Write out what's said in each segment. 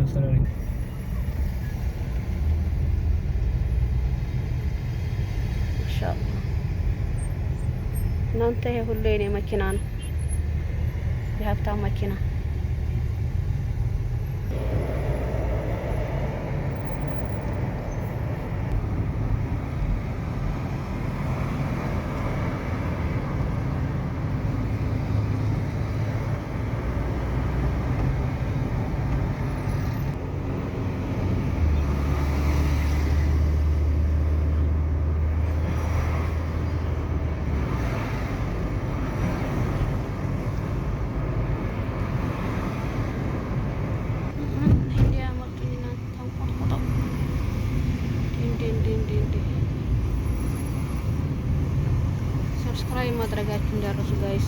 ሰላም ኢንሻአላህ። እናንተ ይሄ ሁሉ የኔ መኪና ነው፣ የሀብታም መኪና። ሰብስክራይብ ማድረጋችሁ እንዳትረሱ ጋይስ።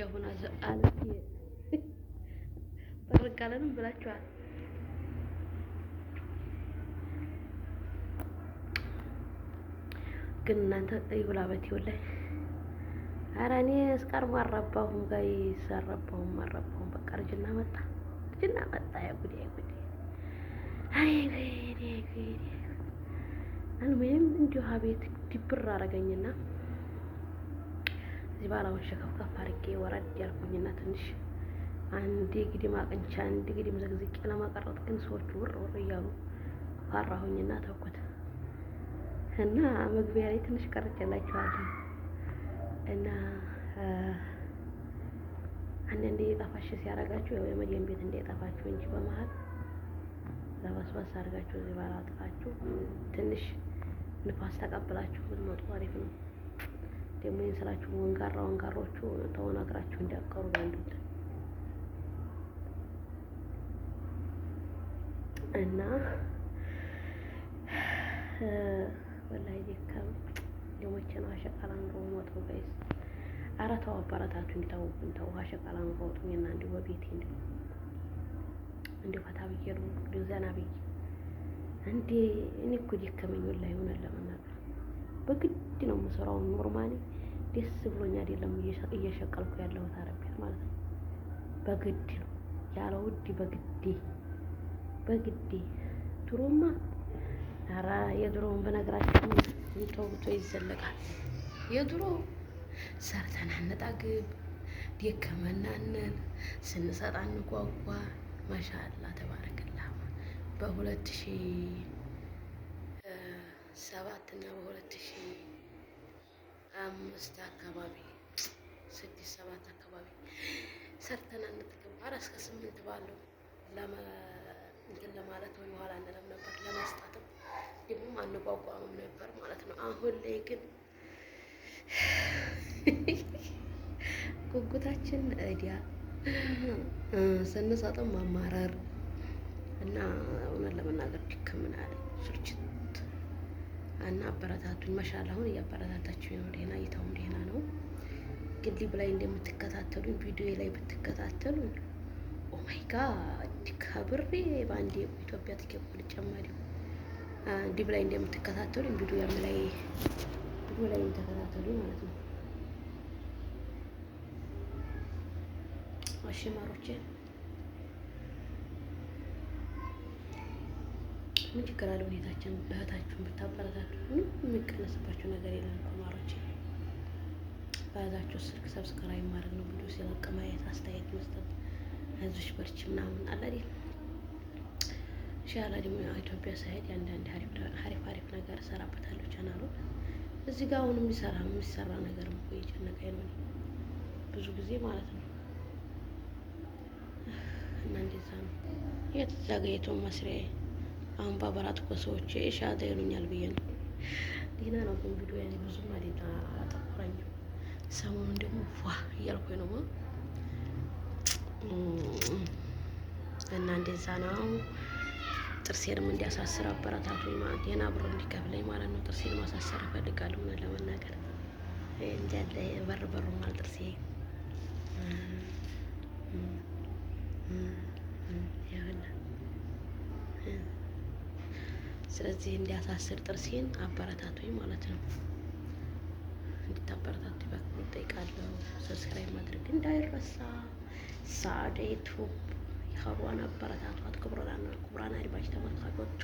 ሆና አለ በርጋለንም ብላችኋል። ግን እናንተ ይብላበት ይወላይ። ኧረ እኔ እስካር ማረባሁም ጋይስ አረባሁም በቃ እርጅና መጣ ያ ጉዴ አይ ጉዴ አልሙሂም እንዲሁ አቤት ድብር አረገኝና እዚህ ባላውን ሸከፍከፍ አድርጌ ወረድ ያልኩኝና ትንሽ አንዴ ግድም አቅንቻ አንዴ ግድም ዘግዝቄ ለማቀረጥ ግን ሰዎቹ ውር እያሉ ፈራሁኝና ተውኩት እና መግቢያ ላይ ትንሽ ቀርጬላችኋለሁ እና አንዴ የጠፋሽ ሲያረጋችሁ ያው የመዲን ቤት እንደጠፋችሁ እንጂ በመሃል ለባስባስ አድርጋችሁ እዚህ ባላ አጥፋችሁ ትንሽ ንፋስ ተቀብላችሁ ብትመጡ አሪፍ ነው። ደግሞ ይንስላችሁ ወንጋሮቹ ተወናግራችሁ እንዲያቀሩ ባንዱት እና ወላሂ ደከም ደሞቼ ነው አሸቃላ ነው ሞቶ ጋይስ። ኧረ ተው አባራታቱ እንዲታውቁን አሸቃላ ነው ወጡኝና እንዲሁ በቤቴ እንዲሁ ፈታ ብዬ ነው ዘና ብዬ እንዴ እኔ እኮ ደከመኝ ወላሂ ሆነ ለመናገር በግድ ነው የምሰራው። ኖርማሊ ደስ ብሎኝ አይደለም እየሸቀልኩ ያለሁት አረቢያ ማለት ነው። በግድ ነው ያለ ውድ በግዴ ድሮማ ኧረ የድሮውን በነገራችን ተውቶ ይዘለቃል። የድሮ ሰርተን አንጠግብ ደከመናነን ስንሰጥ አንጓጓ ማሻአላ ተባረከላ። በ2007 እና በ2005 አካባቢ 6-7 አካባቢ ሰርተን አንጠግብ። ኧረ እስከ 8 ባለው እንትን ለማለት ወይ በኋላ እንለም ነበር ለመስጠትም ደግሞ አንጓጓም ነበር ማለት ነው። አሁን ላይ ግን ጉጉታችን እዲያ ስንሰጥም ማማረር እና እውነት ለመናገር ድክምናል ስርጭት እና አበረታቱኝ። ማሻአላ አሁን እያበረታታችሁኝ ነው። ደህና እይታውም ደህና ነው። ግን ሊብ ላይ እንደምትከታተሉኝ ቪዲዮ ላይ ብትከታተሉኝ ኦ ማይ ጋድ ከብሬ ባንዴ ኢትዮጵያ ትኬት ልጨማሪ ሊብ ላይ እንደምትከታተሉኝ ቪዲዮ ላይ ተከታተሉኝ ማለት ነው። እሺ ማሮቼ ምን ችግር አለ? ሁኔታችን እህታችሁን ብታበረታቱ ምንም የሚቀነስባችሁ ነገር የለም። ማሮቼ በያዛችሁ ስልክ ሰብስክራይብ ማድረግ ነው። ቪዲዮ ሲለቅ ማየት፣ አስተያየት መስጠት፣ አይዞሽ በርቺ ምናምን አለ አይደል? ኢንሻአላህ ደግሞ ኢትዮጵያ ሳይሄድ አንዳንድ አሪፍ ነገር እሰራበታለሁ ቻናሉን። እዚህ ጋር አሁን የሚሰራ ነገር ነው እየጨነቀኝ ነው ብዙ ጊዜ ማለት ነው። እና እንደዛ ነው የተዘጋጀው መስሪያ። አሁን ባበራት እኮ ሰዎች ሻታ ይሉኛል ብዬ ነው። ዲና ነው ግን ቪዲዮ ያኔ ብዙም አዴታ አላጠቆረኝም። ሰሞኑን ደግሞ ፏ እያልኩኝ ነው ለዛ ነው። ጥርሴንም እንዲያሳስር አበረታቱኝ ማለት የና ብር እንዲከፍለኝ ማለት ነው። ጥርሴን ማሳሰር እፈልጋለሁ እውነት ለመናገር እንዳለ በር ማለት ጥርሴ ስለዚህ እንዲያሳስር ጥርሴን አበረታቱኝ ማለት ነው። እንድታበረታቱኝ በአክብሮት እጠይቃለሁ። ሰብስክራይብ ማድረግ እንዳይረሳ። ሳዕዳ ዩቱብ የኸሯን አበረታቷት። ክቡራን አድማጭ ተመልካቾቿ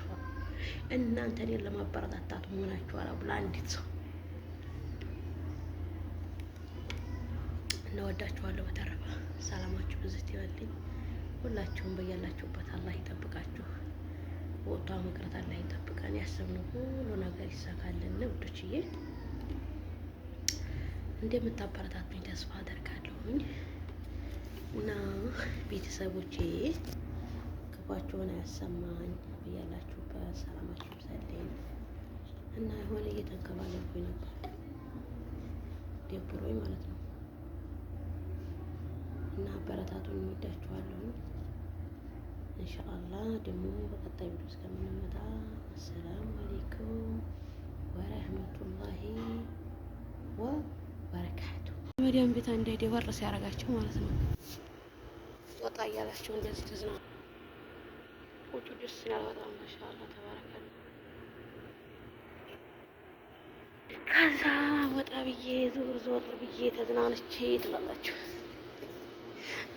እናንተ እኔን ለማበረታታት መሆናችኋል። ለአንዲት ሰው እንወዳችኋለሁ። በተረፈ ሰላማችሁ ብዝት ይበልኝ። ሁላችሁም በያላችሁበት አላህ ይጠብቃችሁ። ወጣ መቅረት አላህ ይጠብቀን። ያሰብነው ሁሉ ነገር ይሳካልን። ውዶችዬ እንደምታበረታቱኝ ተስፋ አደርጋለሁኝ እና ቤተሰቦቼ ክፋችሁን አያሰማኝ። በያላችሁበት ሰላማችሁ ይብዛልኝ እና የሆነ እየተንከባለልኩኝ ነበር ደብሮኝ ማለት ነው እና አበረታቱኝ። እወዳችኋለሁ። ኢንሻአላህ ደግሞ በቀጣይ ቪዲዮ እስከምንመጣ አሰላሙ አለይኩም ወረህመቱላሂ ወበረካቱ። መዲያም ቤታ እንዳይደፈርስ ያደርጋቸው ማለት ነው። ወጣ እያላቸው እንደዚህ ተዝናኑ። ውጭ ደስ ይላል በጣም ማሻአላህ ተባረካል። ከዛ ወጣ ብዬ ዞር ብዬ ተዝናንቼ ትላላችሁ።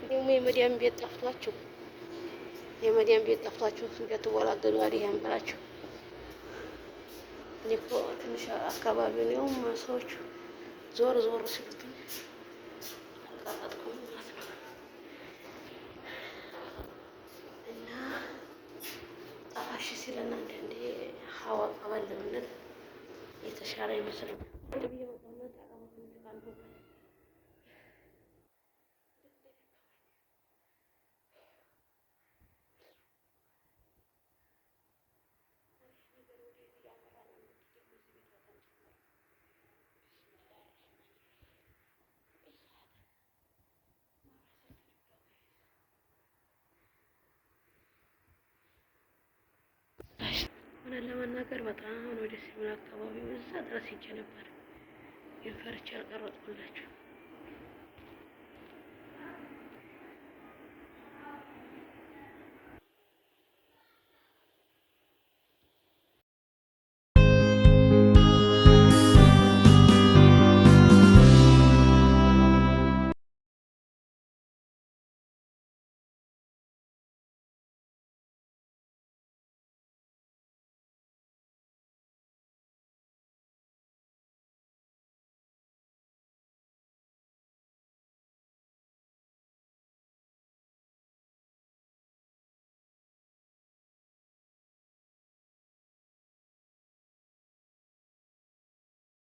ደግሞ የመዲያም ቤት ጠፍቷችሁ እንደትወላገዱ አይደለም ብላችሁ እኔ እኮ ትንሽ አካባቢው ነው ሰዎቹ ዞር ሲሉብኝ አልቀረጥኩም ማለት ነው። እና ጠፋሽ ሲለን አንዳንዴ ሀዋ ቀበል ብንል የተሻለ ይመስለኛል። እውነት ለመናገር በጣም ነው ደስ የሚል አካባቢው። እዛ ድረስ ሄጄ ነበር ግን ፈርቼ አልቀረጥኩላችሁ።